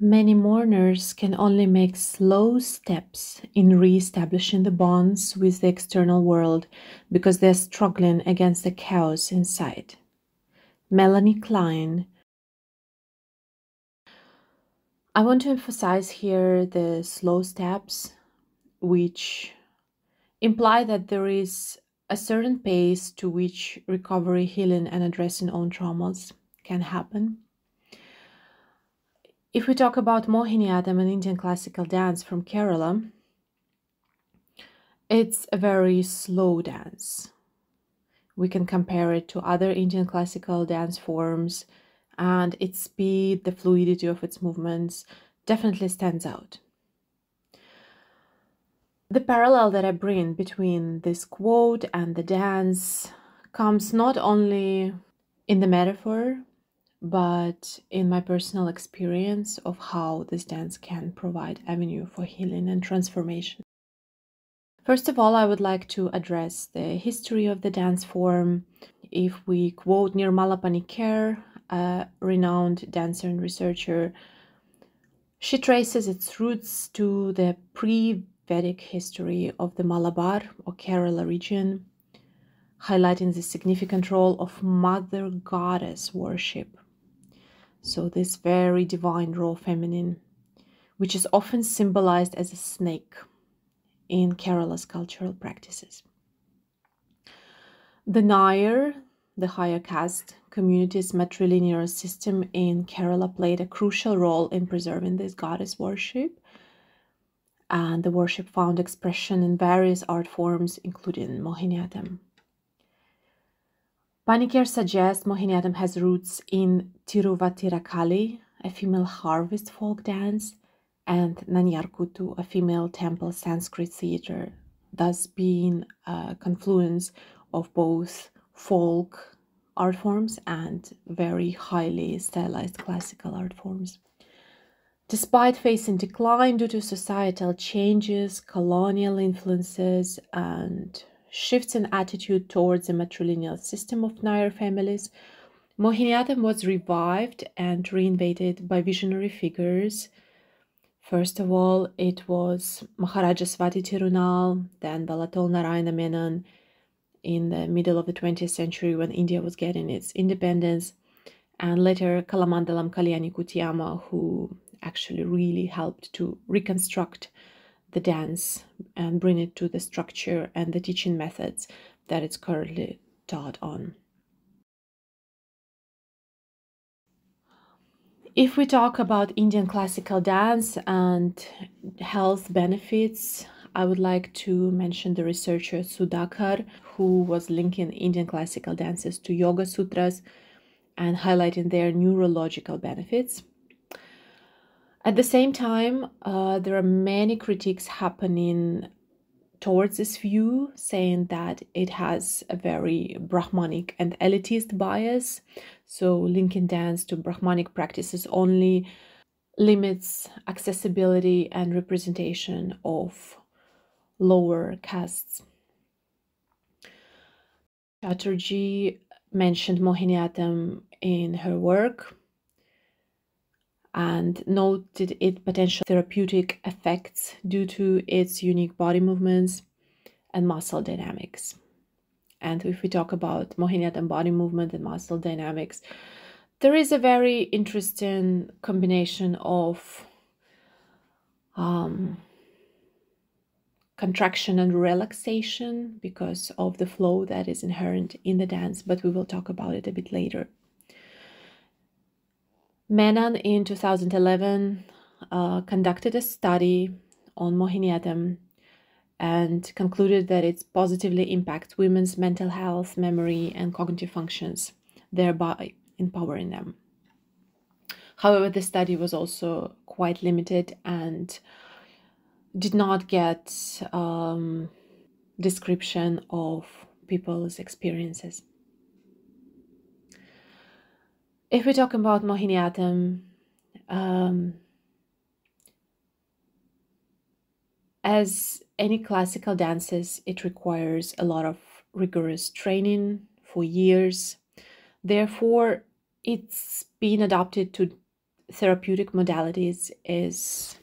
Many mourners can only make slow steps in re-establishing the bonds with the external world because they're struggling against the chaos inside. Melanie Klein. I want to emphasize here the slow steps, which imply that there is a certain pace to which recovery, healing, and addressing own traumas can happen. If we talk about Mohiniyattam, an Indian classical dance from Kerala, it's a very slow dance. We can compare it to other Indian classical dance forms, and its speed, the fluidity of its movements definitely stands out. The parallel that I bring between this quote and the dance comes not only in the metaphor, but in my personal experience of how this dance can provide avenue for healing and transformation. First of all, I would like to address the history of the dance form. If we quote Nirmala Panikkar, a renowned dancer and researcher, she traces its roots to the pre-Vedic history of the Malabar or Kerala region, highlighting the significant role of mother goddess worship. So this very divine raw feminine, which is often symbolized as a snake in Kerala's cultural practices. The Nair, the higher caste community's matrilineal system in Kerala, played a crucial role in preserving this goddess worship, and the worship found expression in various art forms, including Mohiniyattam. Panikkar suggests Mohiniyattam has roots in Tiruvattirakali, a female harvest folk dance, and Nanyarkutu, a female temple Sanskrit theatre, thus being a confluence of both folk art forms and very highly stylized classical art forms. Despite facing decline due to societal changes, colonial influences, and shifts in attitude towards the matrilineal system of Nair families, Mohiniyattam was revived and reinvented by visionary figures. First of all, it was Maharaja Swati Tirunal, then Balatol Narayana Menon in the middle of the 20th century when India was getting its independence, and later Kalamandalam Kalyani Kutiyama, who actually really helped to reconstruct the dance and bring it to the structure and the teaching methods that it's currently taught on. If we talk about Indian classical dance and health benefits, I would like to mention the researcher Sudhakar, who was linking Indian classical dances to Yoga Sutras and highlighting their neurological benefits. At the same time, there are many critiques happening towards this view, saying that it has a very Brahmanic and elitist bias. So linking dance to Brahmanic practices only limits accessibility and representation of lower castes. Chatterjee mentioned Mohiniyattam in her work and noted its potential therapeutic effects due to its unique body movements and muscle dynamics. And if we talk about Mohiniyattam body movement and muscle dynamics, there is a very interesting combination of contraction and relaxation because of the flow that is inherent in the dance, but we will talk about it a bit later. Menon in 2011 conducted a study on Mohiniyattam and concluded that it positively impacts women's mental health, memory, and cognitive functions, thereby empowering them. However, the study was also quite limited and did not get description of people's experiences. If we talk about Mohiniyattam, as any classical dances, it requires a lot of rigorous training for years. Therefore, it's been adapted to therapeutic modalities is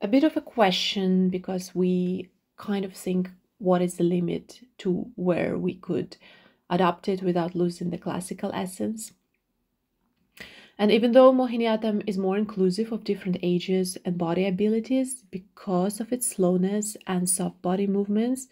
a bit of a question, because we kind of think, what is the limit to where we could adopt it without losing the classical essence? And even though Mohiniyattam is more inclusive of different ages and body abilities because of its slowness and soft body movements,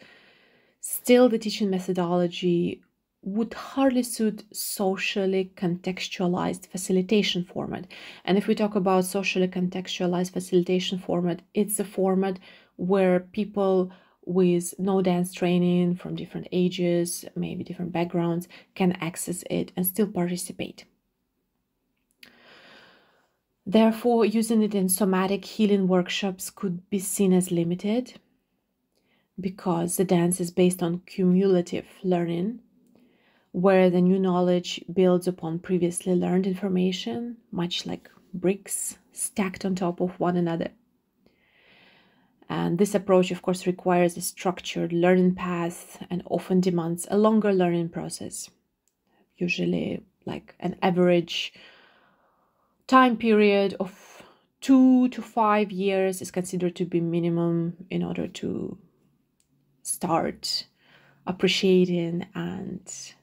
still the teaching methodology would hardly suit socially contextualized facilitation format. And if we talk about socially contextualized facilitation format, it's a format where people with no dance training from different ages, maybe different backgrounds, can access it and still participate. Therefore, using it in somatic healing workshops could be seen as limited, because the dance is based on cumulative learning, where the new knowledge builds upon previously learned information, much like bricks stacked on top of one another. And this approach, of course, requires a structured learning path and often demands a longer learning process. Usually, like an average time period of 2 to 5 years is considered to be minimum in order to start appreciating and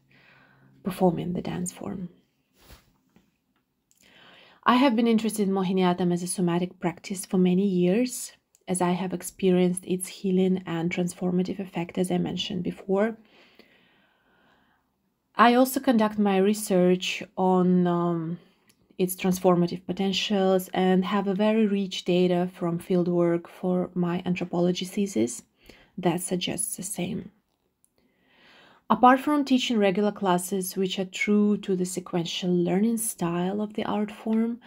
performing the dance form. I have been interested in Mohiniyattam as a somatic practice for many years, as I have experienced its healing and transformative effect, as I mentioned before. I also conduct my research on its transformative potentials and have a very rich data from fieldwork for my anthropology thesis that suggests the same. Apart from teaching regular classes which are true to the sequential learning style of the art form,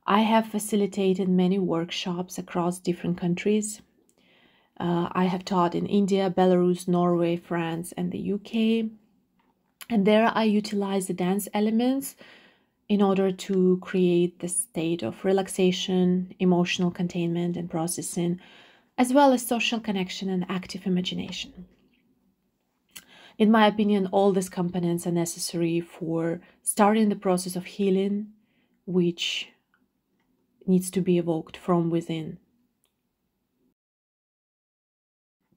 I have facilitated many workshops across different countries. I have taught in India, Belarus, Norway, France, and the UK. And there I utilize the dance elements in order to create the state of relaxation, emotional containment and processing, as well as social connection and active imagination. In my opinion, all these components are necessary for starting the process of healing, which needs to be evoked from within.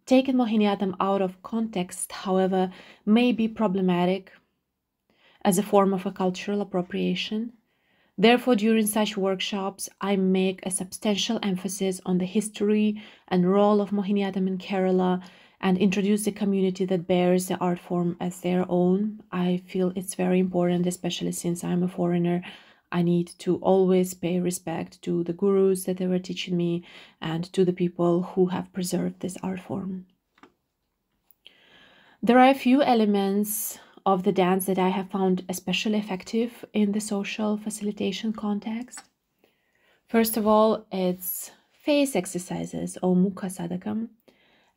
Taking Mohiniyattam out of context, however, may be problematic as a form of a cultural appropriation. Therefore, during such workshops, I make a substantial emphasis on the history and role of Mohiniyattam in Kerala and introduce the community that bears the art form as their own. I feel it's very important, especially since I'm a foreigner. I need to always pay respect to the gurus that they were teaching me and to the people who have preserved this art form. There are a few elements of the dance that I have found especially effective in the social facilitation context. First of all, it's face exercises, or mukha sadakam,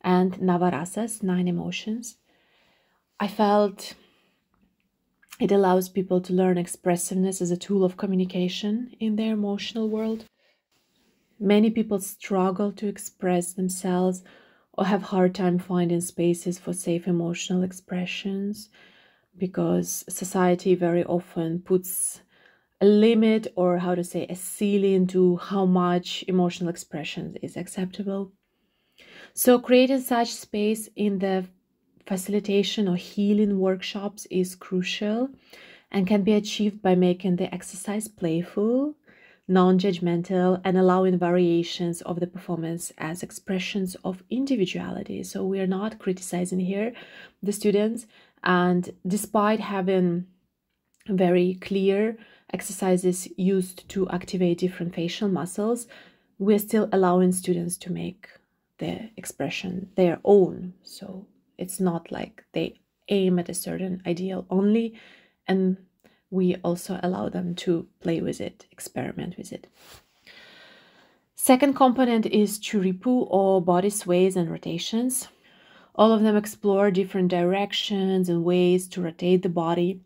and navarasas, 9 emotions. I felt it allows people to learn expressiveness as a tool of communication in their emotional world. Many people struggle to express themselves or have hard time finding spaces for safe emotional expressions, because society very often puts a limit, or how to say, a ceiling to how much emotional expression is acceptable. So creating such space in the facilitation or healing workshops is crucial and can be achieved by making the exercise playful, non-judgmental, and allowing variations of the performance as expressions of individuality. So we are not criticizing here the students, and despite having very clear exercises used to activate different facial muscles, we're still allowing students to make the expression their own. So it's not like they aim at a certain ideal only, and we also allow them to play with it, experiment with it. Second component is churipu, or body sways and rotations. All of them explore different directions and ways to rotate the body.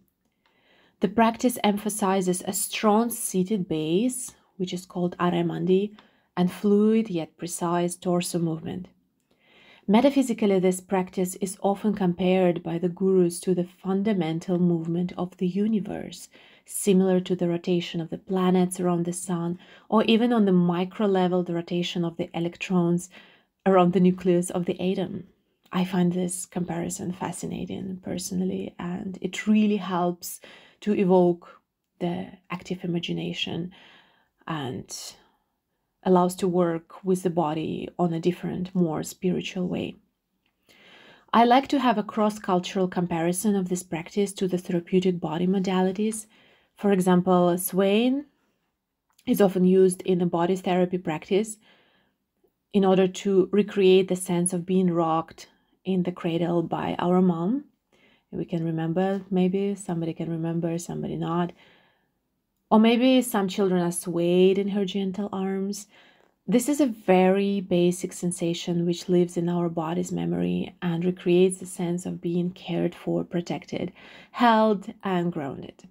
The practice emphasizes a strong seated base, which is called aremandi, and fluid yet precise torso movement. Metaphysically, this practice is often compared by the gurus to the fundamental movement of the universe, similar to the rotation of the planets around the sun, or even on the micro level, the rotation of the electrons around the nucleus of the atom. I find this comparison fascinating personally, and it really helps to evoke the active imagination and allows to work with the body on a different, more spiritual way. I like to have a cross-cultural comparison of this practice to the therapeutic body modalities. For example, swaying is often used in a body therapy practice in order to recreate the sense of being rocked in the cradle by our mom. We can remember, maybe somebody can remember, somebody not. Or maybe some children are swayed in her gentle arms. This is a very basic sensation which lives in our body's memory and recreates the sense of being cared for, protected, held, and grounded.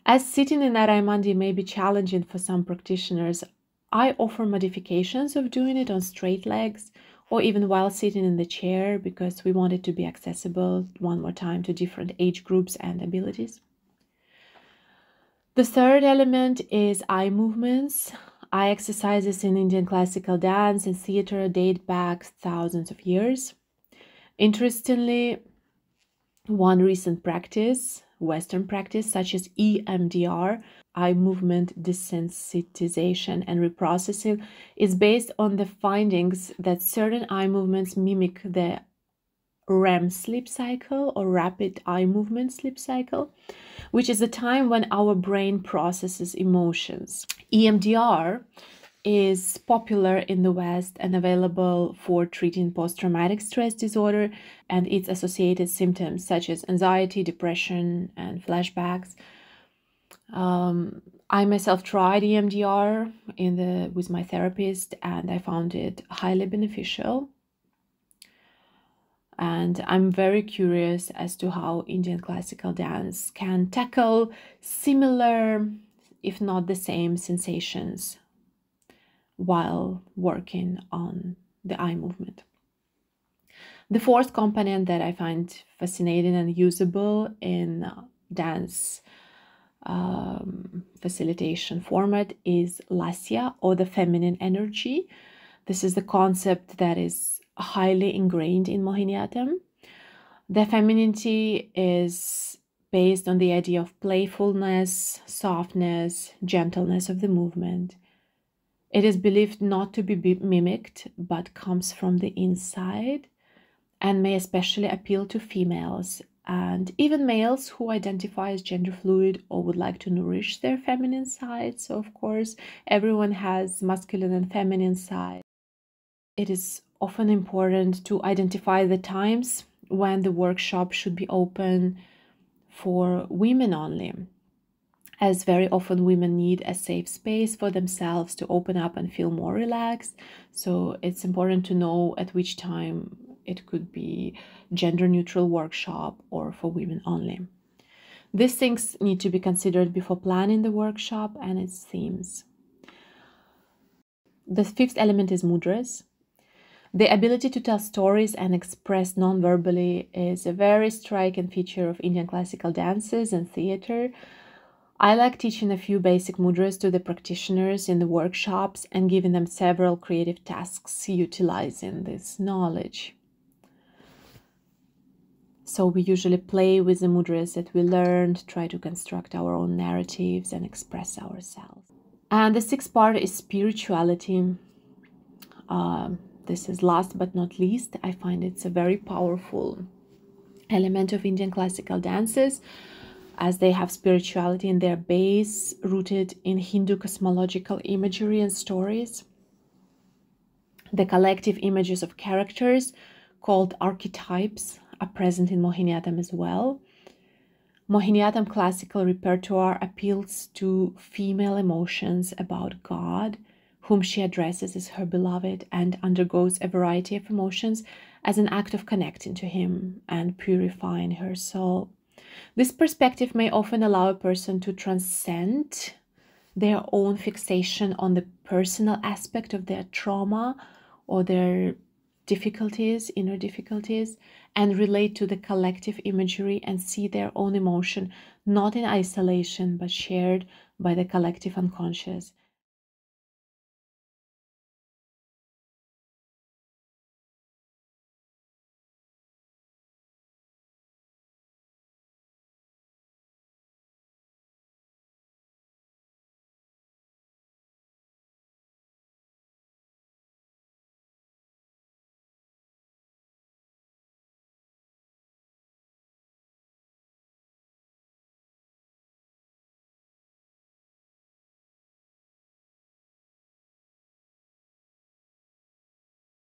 As sitting in Naraimandi may be challenging for some practitioners, I offer modifications of doing it on straight legs or even while sitting in the chair because we want it to be accessible one more time to different age groups and abilities. The third element is eye movements. Eye exercises in Indian classical dance and theater date back thousands of years. Interestingly, one recent practice, Western practice, such as EMDR, eye movement desensitization and reprocessing, is based on the findings that certain eye movements mimic the REM sleep cycle or rapid eye movement sleep cycle, which is a time when our brain processes emotions. EMDR is popular in the West and available for treating post-traumatic stress disorder and its associated symptoms such as anxiety, depression, and flashbacks. I myself tried EMDR with my therapist, and I found it highly beneficial. And I'm very curious as to how Indian classical dance can tackle similar, if not the same, sensations while working on the eye movement. The fourth component that I find fascinating and usable in dance facilitation format is lasya, or the feminine energy. This is the concept that is highly ingrained in Mohiniyattam. The femininity is based on the idea of playfulness, softness, gentleness of the movement. It is believed not to be mimicked, but comes from the inside and may especially appeal to females and even males who identify as gender fluid or would like to nourish their feminine side. So, of course, everyone has masculine and feminine side. It is often important to identify the times when the workshop should be open for women only, as very often women need a safe space for themselves to open up and feel more relaxed. So it's important to know at which time it could be gender neutral workshop or for women only. These things need to be considered before planning the workshop and its themes. The fifth element is mudras. The ability to tell stories and express non-verbally is a very striking feature of Indian classical dances and theater. I like teaching a few basic mudras to the practitioners in the workshops and giving them several creative tasks utilizing this knowledge. So we usually play with the mudras that we learned, try to construct our own narratives and express ourselves. And the sixth part is spirituality. This is last but not least. I find it's a very powerful element of Indian classical dances, as they have spirituality in their base, rooted in Hindu cosmological imagery and stories. The collective images of characters, called archetypes, are present in Mohiniyattam as well. Mohiniyattam classical repertoire appeals to female emotions about God, whom she addresses as her beloved, and undergoes a variety of emotions as an act of connecting to him and purifying her soul. This perspective may often allow a person to transcend their own fixation on the personal aspect of their trauma or their difficulties, inner difficulties, and relate to the collective imagery and see their own emotion not in isolation but shared by the collective unconscious.